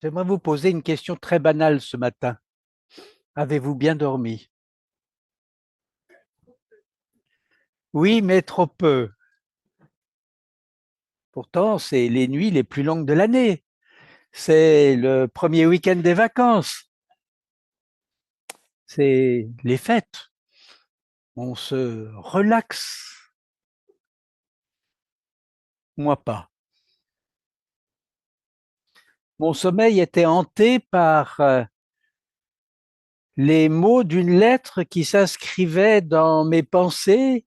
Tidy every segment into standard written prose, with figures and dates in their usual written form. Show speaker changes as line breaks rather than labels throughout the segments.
J'aimerais vous poser une question très banale ce matin. Avez-vous bien dormi? Oui, mais trop peu. Pourtant, c'est les nuits les plus longues de l'année. C'est le premier week-end des vacances. C'est les fêtes. On se relaxe. Moi pas. Mon sommeil était hanté par les mots d'une lettre qui s'inscrivait dans mes pensées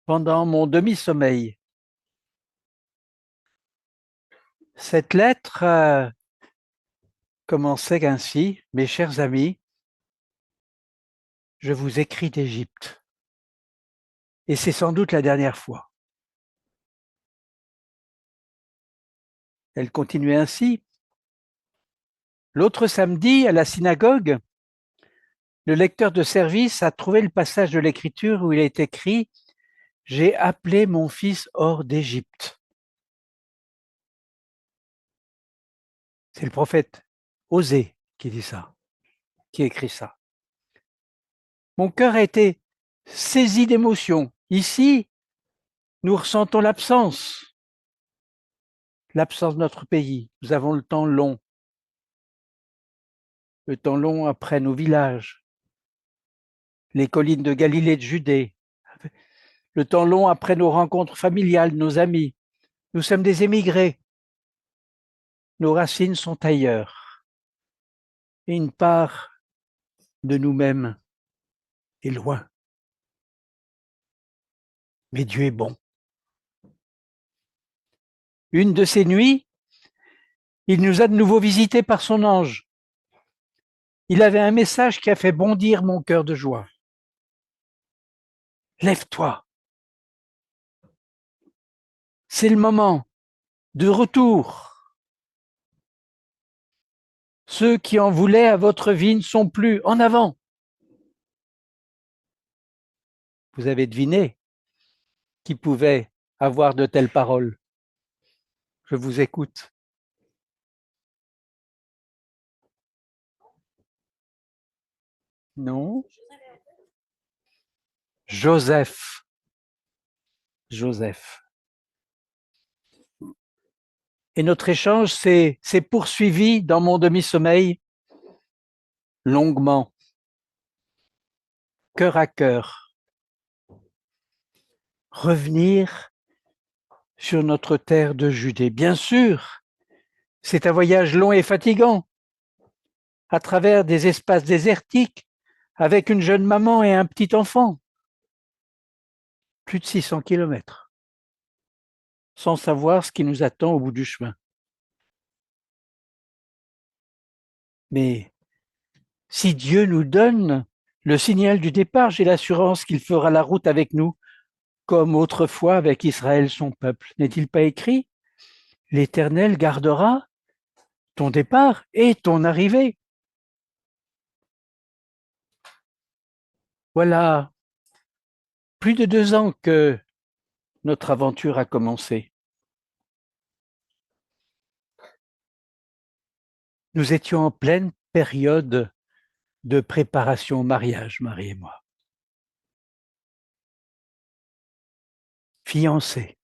pendant mon demi-sommeil. Cette lettre commençait ainsi: Mes chers amis, je vous écris d'Égypte. Et c'est sans doute la dernière fois. Elle continuait ainsi. L'autre samedi, à la synagogue, le lecteur de service a trouvé le passage de l'Écriture où il est écrit: J'ai appelé mon fils hors d'Égypte. C'est le prophète Osée qui dit ça, qui écrit ça. Mon cœur a été saisi d'émotion. Ici, nous ressentons l'absence de notre pays. Nous avons le temps long après nos villages, les collines de Galilée et de Judée, le temps long après nos rencontres familiales, nos amis. Nous sommes des émigrés. Nos racines sont ailleurs. Et une part de nous-mêmes est loin. Mais Dieu est bon. Une de ces nuits, il nous a de nouveau visités par son ange. Il avait un message qui a fait bondir mon cœur de joie. Lève-toi. C'est le moment de retour. Ceux qui en voulaient à votre vie ne sont plus. En avant. Vous avez deviné qui pouvait avoir de telles paroles. Je vous écoute. Non? Joseph. Joseph. Et notre échange s'est poursuivi dans mon demi-sommeil longuement, cœur à cœur. Revenir sur notre terre de Judée. Bien sûr, c'est un voyage long et fatigant, à travers des espaces désertiques, avec une jeune maman et un petit enfant. Plus de 600 kilomètres, sans savoir ce qui nous attend au bout du chemin. Mais si Dieu nous donne le signal du départ, j'ai l'assurance qu'il fera la route avec nous, comme autrefois avec Israël, son peuple. N'est-il pas écrit? L'Éternel gardera ton départ et ton arrivée. Voilà plus de 2 ans que notre aventure a commencé. Nous étions en pleine période de préparation au mariage, Marie et moi. Fiancés,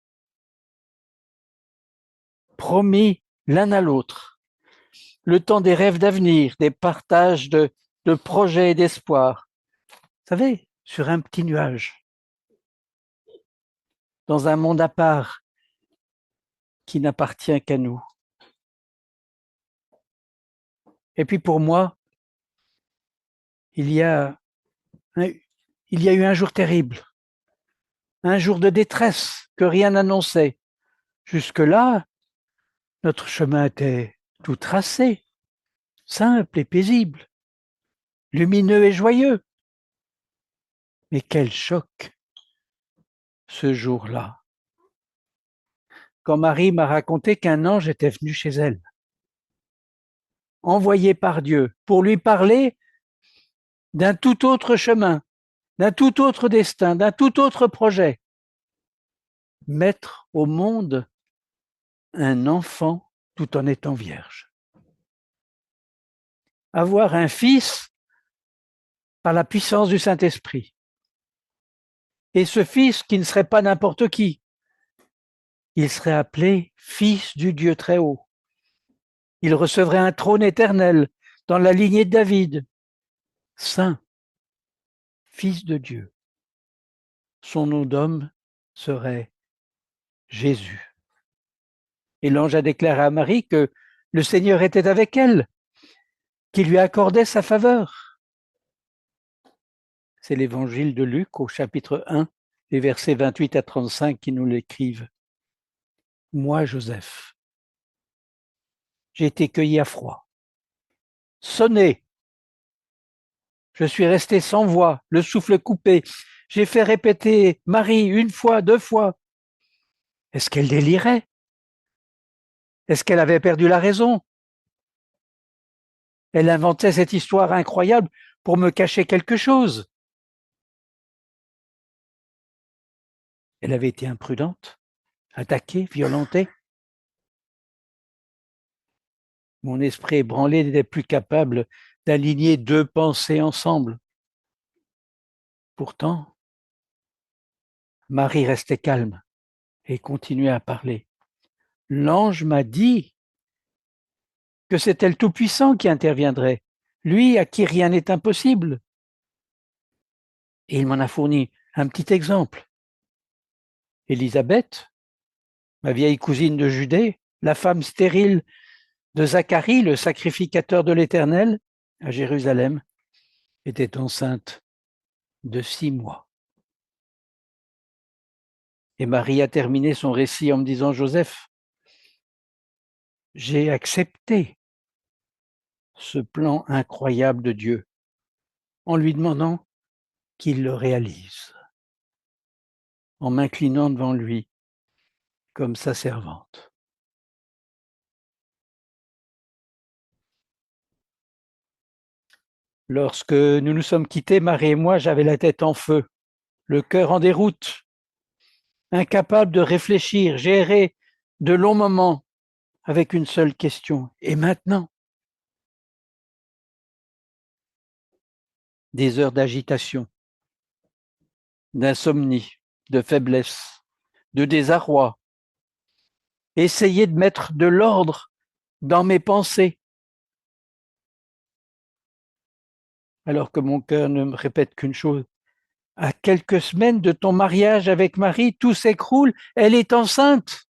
promis l'un à l'autre, le temps des rêves d'avenir, des partages de projets et d'espoir. Vous savez, sur un petit nuage, dans un monde à part qui n'appartient qu'à nous. Et puis pour moi, il y a eu un jour terrible, un jour de détresse que rien n'annonçait. Jusque-là, notre chemin était tout tracé, simple et paisible, lumineux et joyeux. Mais quel choc ce jour-là, quand Marie m'a raconté qu'un ange était venu chez elle, envoyé par Dieu pour lui parler d'un tout autre chemin, d'un tout autre destin, d'un tout autre projet. Mettre au monde un enfant tout en étant vierge. avoir un fils par la puissance du Saint-Esprit. Et ce fils qui ne serait pas n'importe qui, il serait appelé fils du Dieu très haut. Il recevrait un trône éternel dans la lignée de David, saint, fils de Dieu. Son nom d'homme serait Jésus. Et l'ange a déclaré à Marie que le Seigneur était avec elle, qu'il lui accordait sa faveur. C'est l'évangile de Luc au chapitre 1, les versets 28 à 35 qui nous l'écrivent. Moi, Joseph, j'ai été cueilli à froid, sonné. Je suis resté sans voix, le souffle coupé. J'ai fait répéter Marie une fois, deux fois. Est-ce qu'elle délirait? Est-ce qu'elle avait perdu la raison? Elle inventait cette histoire incroyable pour me cacher quelque chose. Elle avait été imprudente, attaquée, violentée. Mon esprit ébranlé n'était plus capable d'aligner deux pensées ensemble. Pourtant, Marie restait calme et continuait à parler. L'ange m'a dit que c'était le Tout-Puissant qui interviendrait, lui à qui rien n'est impossible. Et il m'en a fourni un petit exemple. Élisabeth, ma vieille cousine de Judée, la femme stérile de Zacharie, le sacrificateur de l'Éternel, à Jérusalem, était enceinte de 6 mois. Et Marie a terminé son récit en me disant, Joseph, j'ai accepté ce plan incroyable de Dieu en lui demandant qu'il le réalise, en m'inclinant devant lui comme sa servante. Lorsque nous nous sommes quittés, Marie et moi, j'avais la tête en feu, le cœur en déroute, incapable de réfléchir, j'ai erré de longs moments avec une seule question. Et maintenant? Des heures d'agitation, d'insomnie, de faiblesse, de désarroi. Essayer de mettre de l'ordre dans mes pensées, alors que mon cœur ne me répète qu'une chose. À quelques semaines de ton mariage avec Marie, tout s'écroule, elle est enceinte.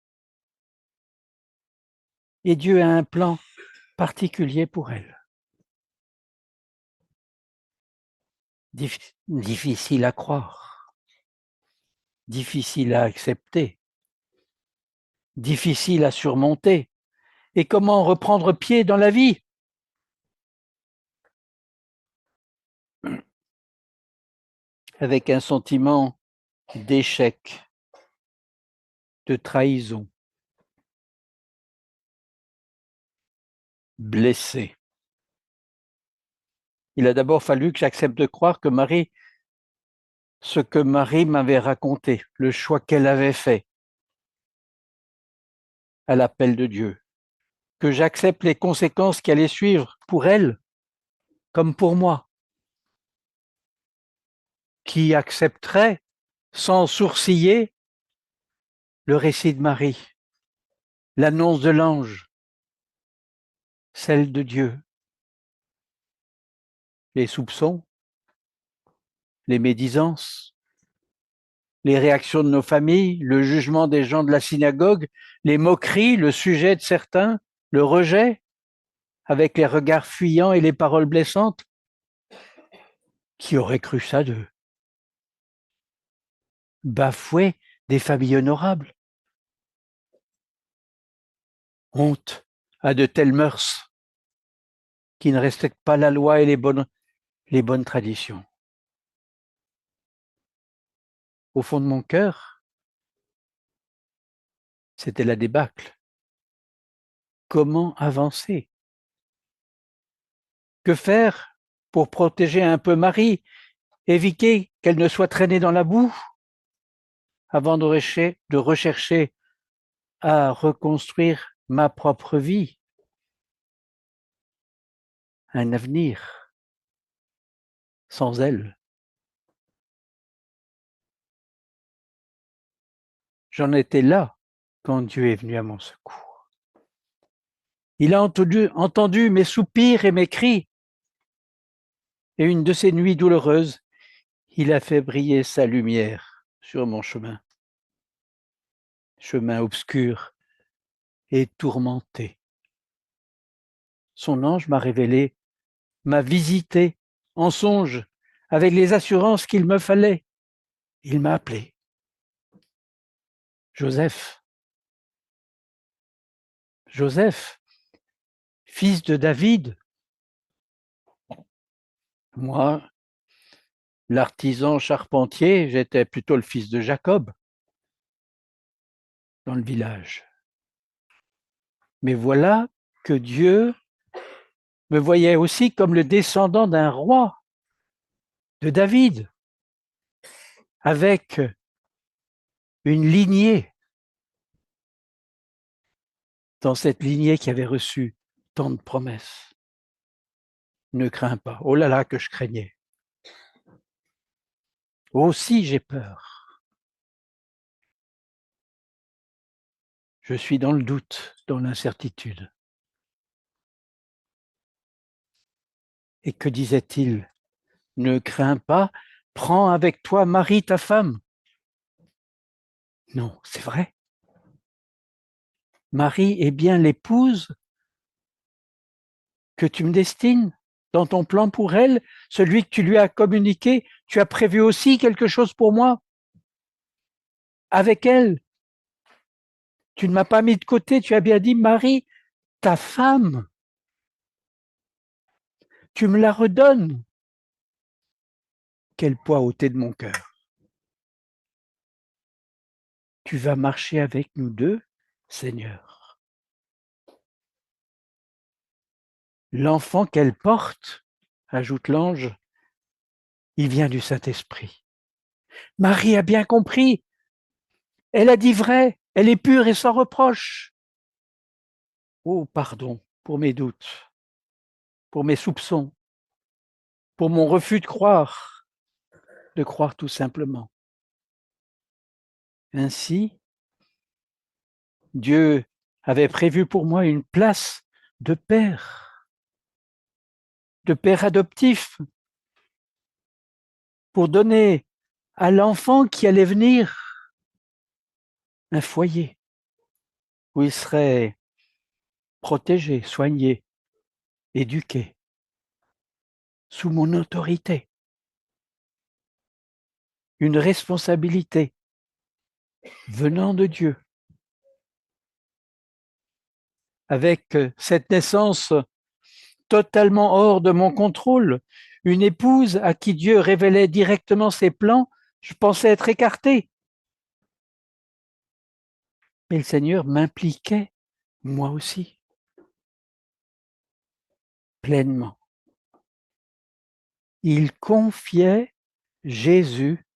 Et Dieu a un plan particulier pour elle. Difficile à croire, difficile à accepter, difficile à surmonter. Et comment reprendre pied dans la vie? Avec un sentiment d'échec, de trahison, blessé. Il a d'abord fallu que j'accepte de croire que ce que Marie m'avait raconté, le choix qu'elle avait fait à l'appel de Dieu, que j'accepte les conséquences qui allaient suivre pour elle comme pour moi, qui accepterait sans sourciller le récit de Marie, l'annonce de l'ange, celle de Dieu, les soupçons, les médisances, les réactions de nos familles, le jugement des gens de la synagogue, les moqueries, le sujet de certains, le rejet, avec les regards fuyants et les paroles blessantes. Qui aurait cru ça d'eux? Bafouer des familles honorables. Honte à de telles mœurs qui ne respectent pas la loi et les bonnes traditions. Au fond de mon cœur, c'était la débâcle. Comment avancer? Que faire pour protéger un peu Marie, éviter qu'elle ne soit traînée dans la boue avant de rechercher à reconstruire ma propre vie? un avenir sans elle. J'en étais là quand Dieu est venu à mon secours. Il a entendu mes soupirs et mes cris, et une de ces nuits douloureuses, il a fait briller sa lumière sur mon chemin. Chemin obscur et tourmenté. Son ange m'a révélé, m'a visité en songe, avec les assurances qu'il me fallait. Il m'a appelé. Joseph, Joseph, fils de David. Moi, l'artisan charpentier, j'étais plutôt le fils de Jacob dans le village. Mais voilà que Dieu me voyait aussi comme le descendant d'un roi, de David, avec une lignée, dans cette lignée qui avait reçu tant de promesses. Ne crains pas. Oh là là, que je craignais. Aussi j'ai peur. Je suis dans le doute, dans l'incertitude. Et que disait-il? Ne crains pas, prends avec toi Marie, ta femme. Non, c'est vrai. Marie est bien l'épouse que tu me destines dans ton plan pour elle, celui que tu lui as communiqué. Tu as prévu aussi quelque chose pour moi avec elle. Tu ne m'as pas mis de côté, tu as bien dit Marie, ta femme. Tu me la redonnes. Quel poids ôté de mon cœur. Tu vas marcher avec nous deux, Seigneur. L'enfant qu'elle porte, ajoute l'ange, il vient du Saint-Esprit. Marie a bien compris. Elle a dit vrai. Elle est pure et sans reproche. Oh, pardon pour mes doutes, pour mes soupçons, pour mon refus de croire tout simplement. Ainsi, Dieu avait prévu pour moi une place de père adoptif, pour donner à l'enfant qui allait venir un foyer où il serait protégé, soigné, éduqué, sous mon autorité. Une responsabilité venant de Dieu. Avec cette naissance totalement hors de mon contrôle, une épouse à qui Dieu révélait directement ses plans, je pensais être écarté. Mais le Seigneur m'impliquait, moi aussi, pleinement. Il confiait Jésus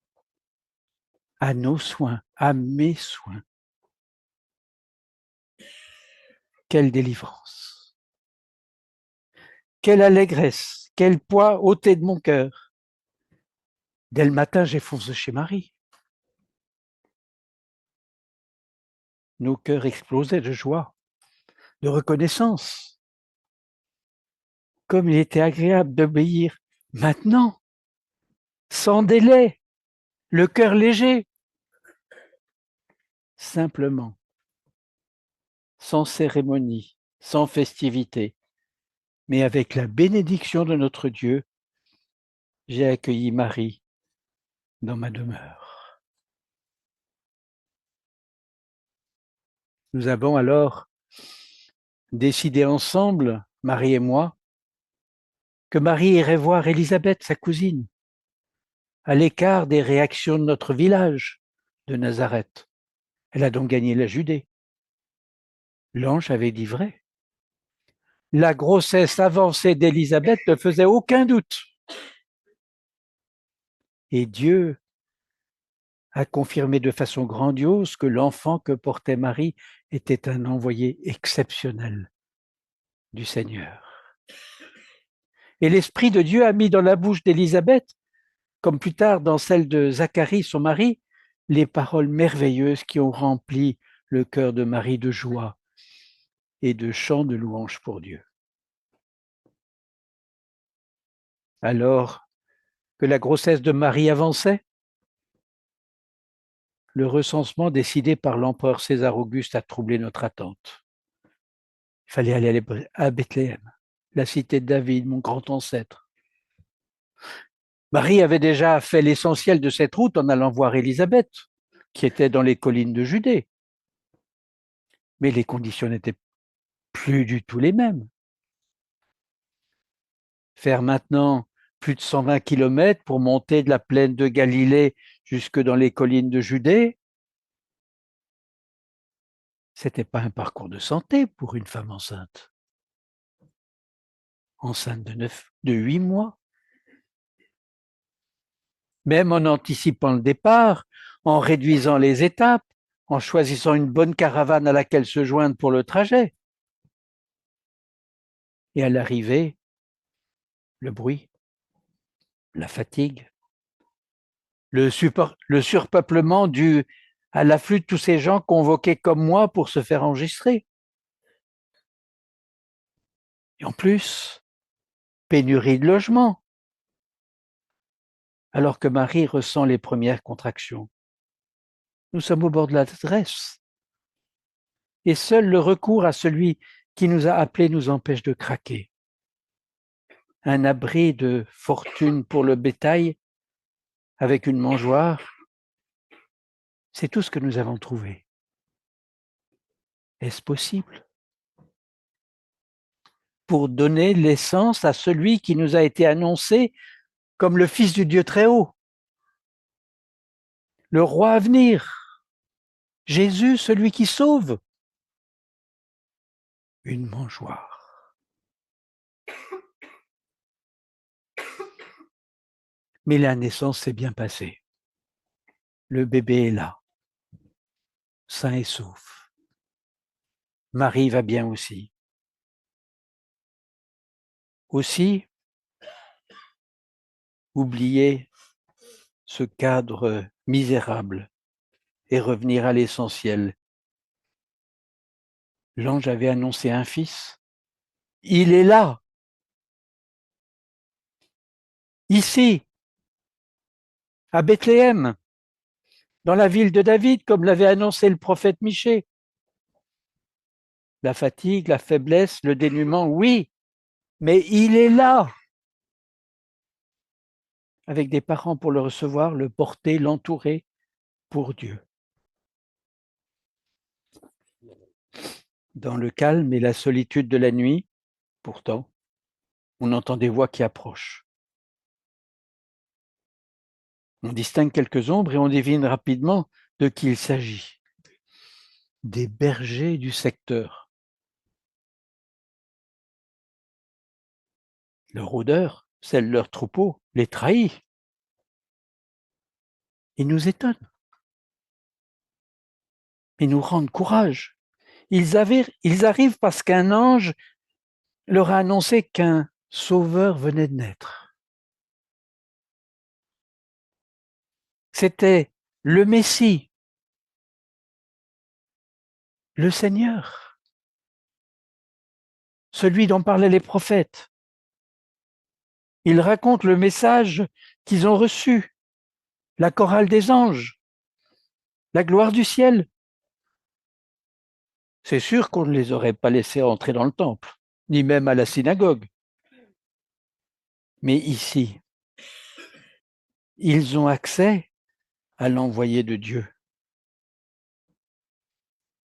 à nos soins, à mes soins. Quelle délivrance! Quelle allégresse! Quel poids ôté de mon cœur! Dès le matin, j'ai foncé chez Marie. Nos cœurs explosaient de joie, de reconnaissance. Comme il était agréable d'obéir maintenant, sans délai, le cœur léger, simplement, sans cérémonie, sans festivité, mais avec la bénédiction de notre Dieu, j'ai accueilli Marie dans ma demeure. Nous avons alors décidé ensemble, Marie et moi, que Marie irait voir Élisabeth, sa cousine, à l'écart des réactions de notre village de Nazareth. Elle a donc gagné la Judée. L'ange avait dit vrai. La grossesse avancée d'Élisabeth ne faisait aucun doute. Et Dieu a confirmé de façon grandiose que l'enfant que portait Marie était un envoyé exceptionnel du Seigneur. Et l'Esprit de Dieu a mis dans la bouche d'Élisabeth, comme plus tard dans celle de Zacharie, son mari, les paroles merveilleuses qui ont rempli le cœur de Marie de joie et de chants de louange pour Dieu. Alors que la grossesse de Marie avançait, le recensement décidé par l'empereur César Auguste a troublé notre attente. Il fallait aller à Bethléem, la cité de David, mon grand ancêtre. Marie avait déjà fait l'essentiel de cette route en allant voir Élisabeth, qui était dans les collines de Judée. Mais les conditions n'étaient plus du tout les mêmes. Faire maintenant plus de 120 kilomètres pour monter de la plaine de Galilée jusque dans les collines de Judée, c'était pas un parcours de santé pour une femme enceinte. Enceinte de 8 mois. Même en anticipant le départ, en réduisant les étapes, en choisissant une bonne caravane à laquelle se joindre pour le trajet. Et à l'arrivée, le bruit, la fatigue, le surpeuplement dû à l'afflux de tous ces gens convoqués comme moi pour se faire enregistrer. Et en plus, pénurie de logement, alors que Marie ressent les premières contractions. Nous sommes au bord de la détresse. Et seul le recours à celui qui nous a appelés nous empêche de craquer. Un abri de fortune pour le bétail avec une mangeoire, c'est tout ce que nous avons trouvé. Est-ce possible? Pour donner l'essence à celui qui nous a été annoncé comme le Fils du Dieu très haut, le roi à venir, Jésus, celui qui sauve. Une mangeoire. Mais la naissance s'est bien passée. Le bébé est là, sain et sauf. Marie va bien aussi. Aussi, oublier ce cadre misérable et revenir à l'essentiel. L'ange avait annoncé un fils. Il est là, ici, à Bethléem, dans la ville de David, comme l'avait annoncé le prophète Michée. La fatigue, la faiblesse, le dénuement, oui, mais il est là, avec des parents pour le recevoir, le porter, l'entourer pour Dieu. Dans le calme et la solitude de la nuit, pourtant, on entend des voix qui approchent. On distingue quelques ombres et on devine rapidement de qui il s'agit. Des bergers du secteur. Le rôdeur, celle de leur troupeau, les trahit. Ils nous étonnent. Ils nous rendent courage. Ils arrivent parce qu'un ange leur a annoncé qu'un sauveur venait de naître. C'était le Messie, le Seigneur, celui dont parlaient les prophètes. Ils racontent le message qu'ils ont reçu, la chorale des anges, la gloire du ciel. C'est sûr qu'on ne les aurait pas laissés entrer dans le temple, ni même à la synagogue. Mais ici, ils ont accès à l'envoyé de Dieu.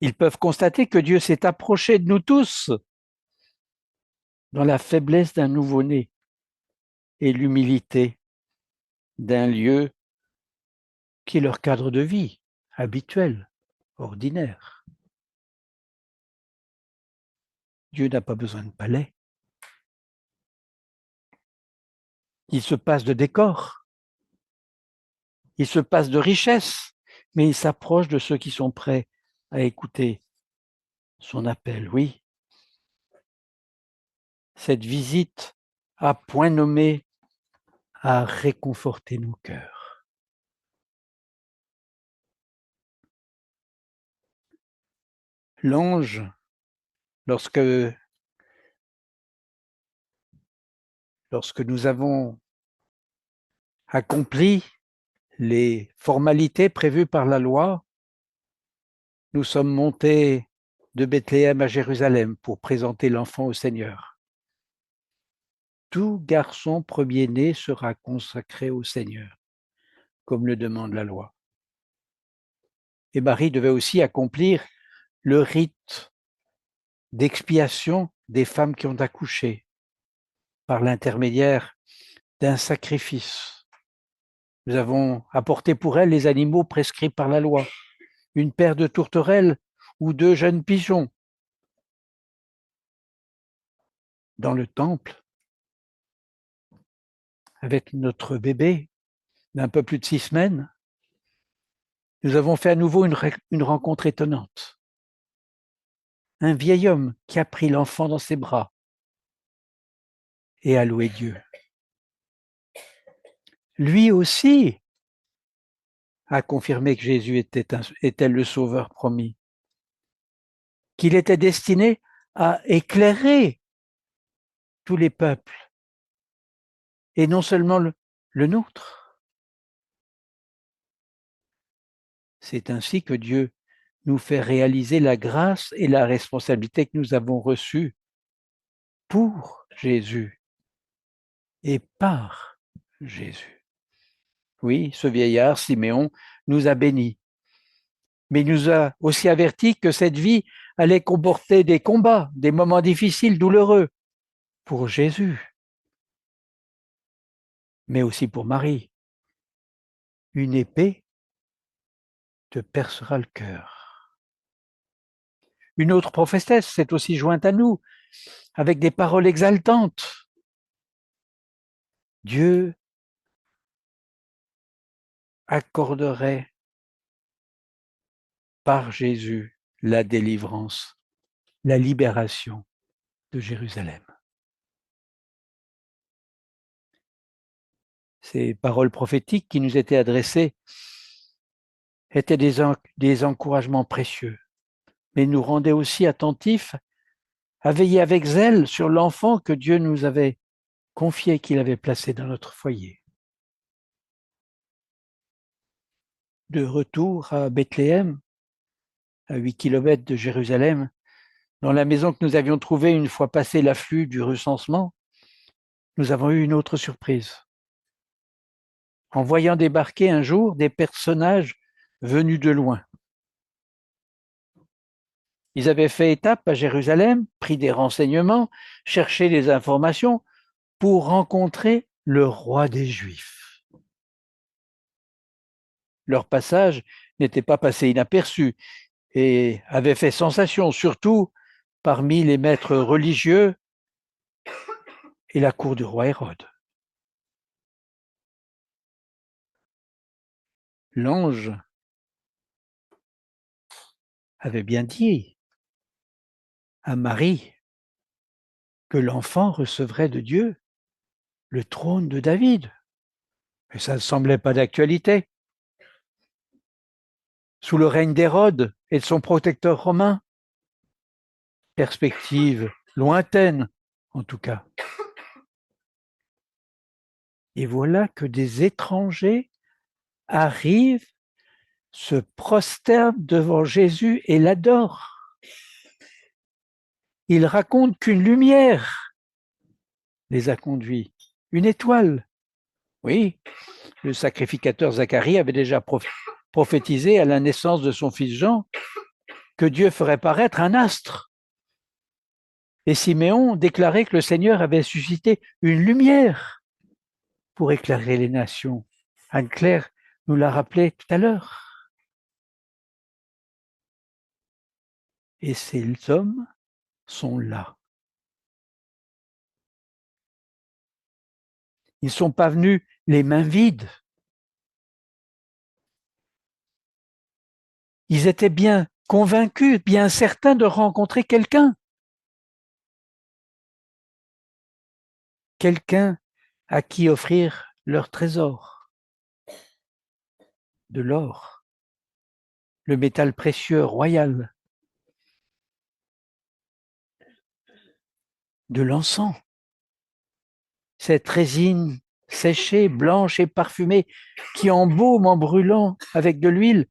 Ils peuvent constater que Dieu s'est approché de nous tous dans la faiblesse d'un nouveau-né et l'humilité d'un lieu qui est leur cadre de vie habituel, ordinaire. Dieu n'a pas besoin de palais. Il se passe de décor, il se passe de richesse, mais il s'approche de ceux qui sont prêts à écouter son appel. Oui, cette visite à point nommé à réconforter nos cœurs. L'ange, lorsque nous avons accompli les formalités prévues par la loi, nous sommes montés de Bethléem à Jérusalem pour présenter l'enfant au Seigneur. Tout garçon premier-né sera consacré au Seigneur, comme le demande la loi. Et Marie devait aussi accomplir le rite d'expiation des femmes qui ont accouché par l'intermédiaire d'un sacrifice. Nous avons apporté pour elle les animaux prescrits par la loi, une paire de tourterelles ou 2 jeunes pigeons. Dans le temple, avec notre bébé d'un peu plus de 6 semaines, nous avons fait à nouveau une rencontre étonnante. Un vieil homme qui a pris l'enfant dans ses bras et a loué Dieu. Lui aussi a confirmé que Jésus était le sauveur promis, qu'il était destiné à éclairer tous les peuples, et non seulement le nôtre. C'est ainsi que Dieu nous fait réaliser la grâce et la responsabilité que nous avons reçues pour Jésus et par Jésus. Oui, ce vieillard, Siméon, nous a bénis, mais il nous a aussi averti que cette vie allait comporter des combats, des moments difficiles, douloureux, pour Jésus, mais aussi pour Marie. Une épée te percera le cœur. Une autre prophétesse s'est aussi jointe à nous, avec des paroles exaltantes. Dieu accorderait par Jésus la délivrance, la libération de Jérusalem. Ces paroles prophétiques qui nous étaient adressées étaient des encouragements précieux, mais nous rendaient aussi attentifs à veiller avec zèle sur l'enfant que Dieu nous avait confié, qu'il avait placé dans notre foyer. De retour à Bethléem, à 8 kilomètres de Jérusalem, dans la maison que nous avions trouvée une fois passé l'afflux du recensement, nous avons eu une autre surprise. En voyant débarquer un jour des personnages venus de loin. Ils avaient fait étape à Jérusalem, pris des renseignements, cherché des informations pour rencontrer le roi des Juifs. Leur passage n'était pas passé inaperçu et avait fait sensation, surtout parmi les maîtres religieux et la cour du roi Hérode. L'ange avait bien dit à Marie que l'enfant recevrait de Dieu le trône de David. Mais ça ne semblait pas d'actualité. Sous le règne d'Hérode et de son protecteur romain, perspective lointaine en tout cas. Et voilà que des étrangers arrivent, se prosternent devant Jésus et l'adorent. Ils racontent qu'une lumière les a conduits, une étoile. Oui, le sacrificateur Zacharie avait déjà prophétisé à la naissance de son fils Jean que Dieu ferait paraître un astre. Et Siméon déclarait que le Seigneur avait suscité une lumière pour éclairer les nations. Anne-Claire nous l'a rappelé tout à l'heure. Et ces hommes sont là. Ils ne sont pas venus les mains vides. Ils étaient bien convaincus, bien certains de rencontrer quelqu'un. quelqu'un à qui offrir leur trésor, de l'or, le métal précieux royal, de l'encens, cette résine séchée, blanche et parfumée qui embaume en brûlant avec de l'huile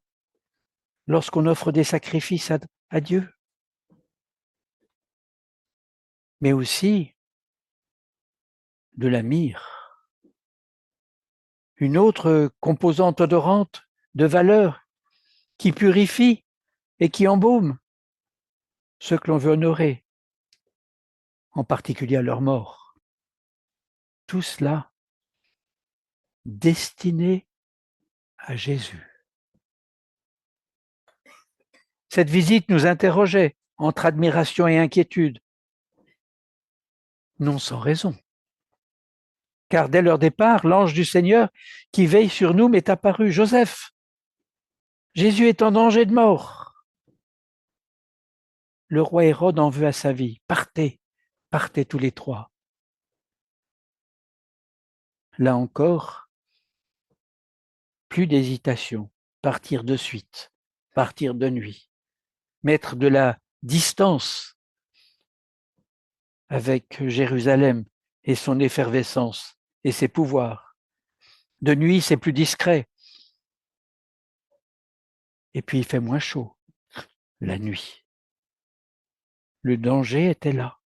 lorsqu'on offre des sacrifices à Dieu, mais aussi de la myrrhe, une autre composante odorante de valeur qui purifie et qui embaume ceux que l'on veut honorer, en particulier à leur mort. Tout cela destiné à Jésus. Cette visite nous interrogeait entre admiration et inquiétude, non sans raison. Car dès leur départ, l'ange du Seigneur qui veille sur nous m'est apparu. Joseph, Jésus est en danger de mort. Le roi Hérode en veut à sa vie. Partez, partez tous les trois. Là encore, plus d'hésitation. Partir de suite, partir de nuit, mettre de la distance avec Jérusalem et son effervescence et ses pouvoirs. De nuit, c'est plus discret. Et puis, il fait moins chaud la nuit. Le danger était là.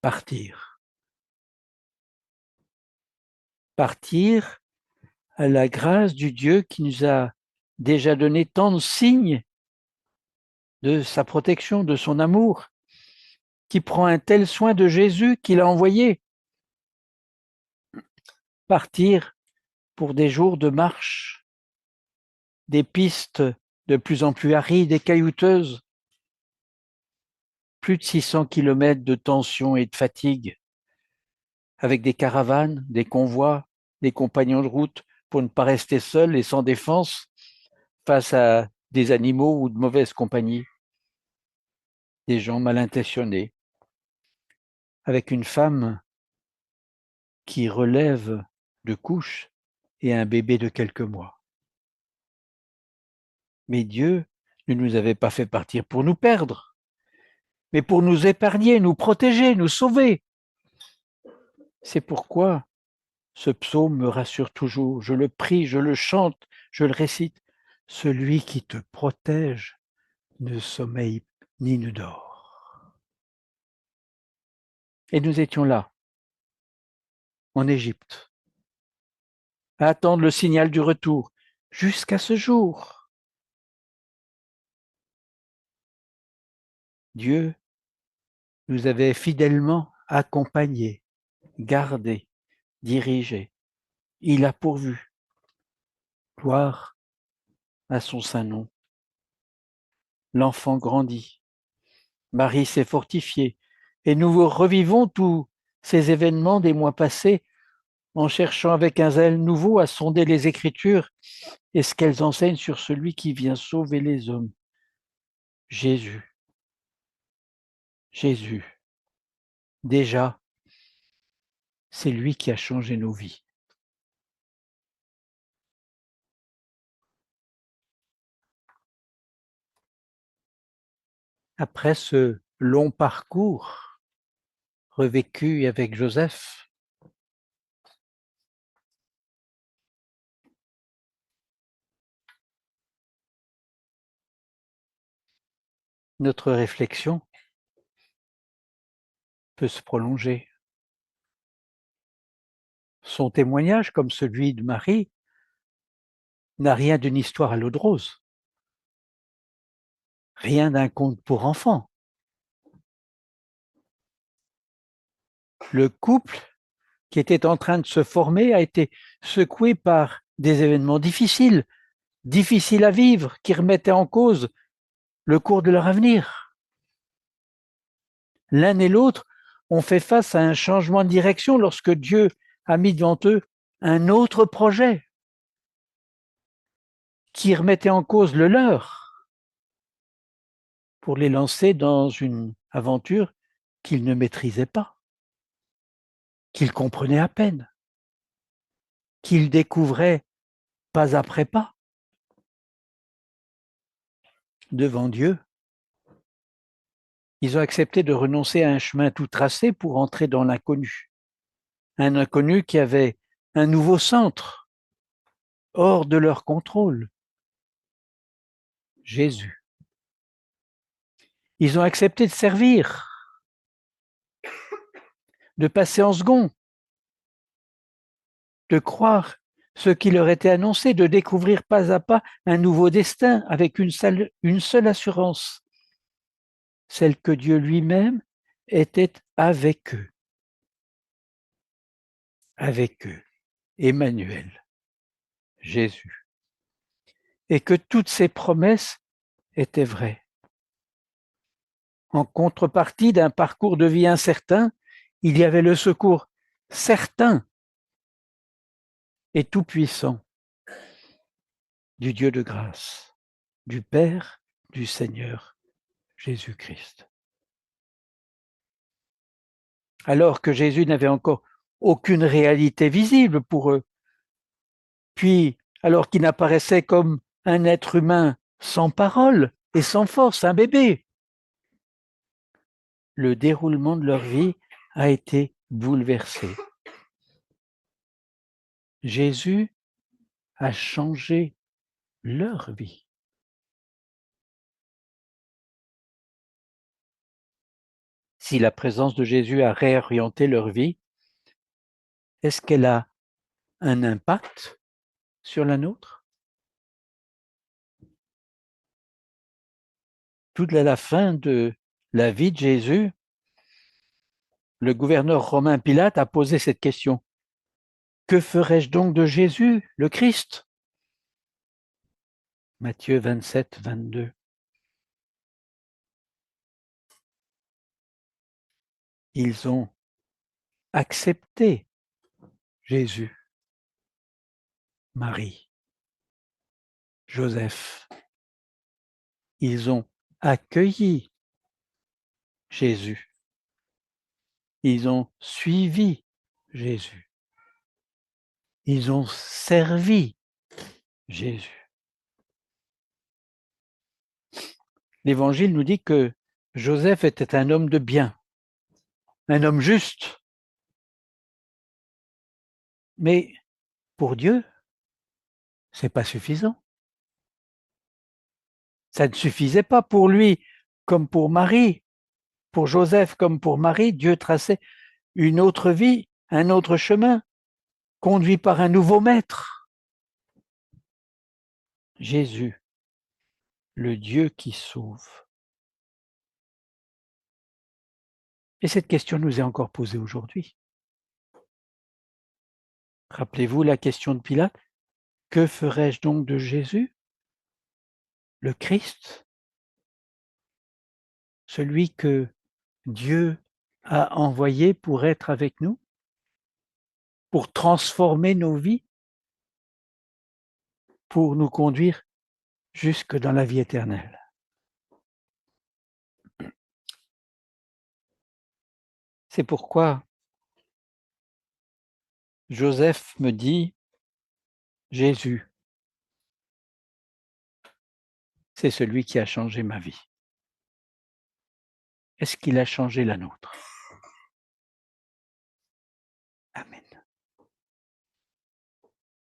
Partir. Partir à la grâce du Dieu qui nous a déjà donné tant de signes de sa protection, de son amour, qui prend un tel soin de Jésus qu'il a envoyé. Partir pour des jours de marche, des pistes de plus en plus arides et caillouteuses, plus de 600 kilomètres de tension et de fatigue, avec des caravanes, des convois, des compagnons de route pour ne pas rester seul et sans défense face à des animaux ou de mauvaise compagnie, des gens mal intentionnés, avec une femme qui relève de couches et un bébé de quelques mois. Mais Dieu ne nous avait pas fait partir pour nous perdre, mais pour nous épargner, nous protéger, nous sauver. C'est pourquoi ce psaume me rassure toujours. Je le prie, je le chante, je le récite. Celui qui te protège ne sommeille ni ne dort. Et nous étions là, en Égypte, à attendre le signal du retour, jusqu'à ce jour. Dieu nous avait fidèlement accompagnés, gardés, dirigés. Il a pourvu. Gloire à son saint nom. L'enfant grandit. Marie s'est fortifiée. Et nous revivons tous ces événements des mois passés en cherchant avec un zèle nouveau à sonder les Écritures et ce qu'elles enseignent sur celui qui vient sauver les hommes. Jésus. Jésus. Déjà, c'est lui qui a changé nos vies. Après ce long parcours revécu avec Joseph, notre réflexion peut se prolonger. Son témoignage, comme celui de Marie, n'a rien d'une histoire à l'eau de rose, rien d'un conte pour enfants. Le couple qui était en train de se former a été secoué par des événements difficiles, difficiles à vivre, qui remettaient en cause le cours de leur avenir. L'un et l'autre ont fait face à un changement de direction lorsque Dieu a mis devant eux un autre projet qui remettait en cause le leur pour les lancer dans une aventure qu'ils ne maîtrisaient pas. qu'il comprenait à peine, qu'il découvrait pas après pas devant Dieu. Ils ont accepté de renoncer à un chemin tout tracé pour entrer dans l'inconnu. Un inconnu qui avait un nouveau centre, hors de leur contrôle, Jésus. Ils ont accepté de servir, de passer en second, de croire ce qui leur était annoncé, de découvrir pas à pas un nouveau destin avec une seule assurance, celle que Dieu lui-même était avec eux, Emmanuel, Jésus, et que toutes ces promesses étaient vraies. En contrepartie d'un parcours de vie incertain, il y avait le secours certain et tout-puissant du Dieu de grâce, du Père, du Seigneur Jésus-Christ. Alors que Jésus n'avait encore aucune réalité visible pour eux, puis alors qu'il apparaissait comme un être humain sans parole et sans force, un bébé, le déroulement de leur vie a été bouleversé. Jésus a changé leur vie. Si la présence de Jésus a réorienté leur vie, est-ce qu'elle a un impact sur la nôtre? Tout à la fin de la vie de Jésus, le gouverneur romain Pilate a posé cette question. Que ferai-je donc de Jésus, le Christ? Matthieu 27, 22. Ils ont accepté Jésus, Marie, Joseph. Ils ont accueilli Jésus. Ils ont suivi Jésus. Ils ont servi Jésus. L'Évangile nous dit que Joseph était un homme de bien, un homme juste. Mais pour Dieu, c'est pas suffisant. Ça ne suffisait pas pour lui comme pour Marie. Pour Joseph comme pour Marie, Dieu traçait une autre vie, un autre chemin, conduit par un nouveau maître. Jésus, le Dieu qui sauve. Et cette question nous est encore posée aujourd'hui. Rappelez-vous la question de Pilate. Que ferai-je donc de Jésus, le Christ, celui que Dieu a envoyé pour être avec nous, pour transformer nos vies, pour nous conduire jusque dans la vie éternelle? C'est pourquoi Joseph me dit, Jésus, c'est celui qui a changé ma vie. Est-ce qu'il a changé la nôtre? Amen.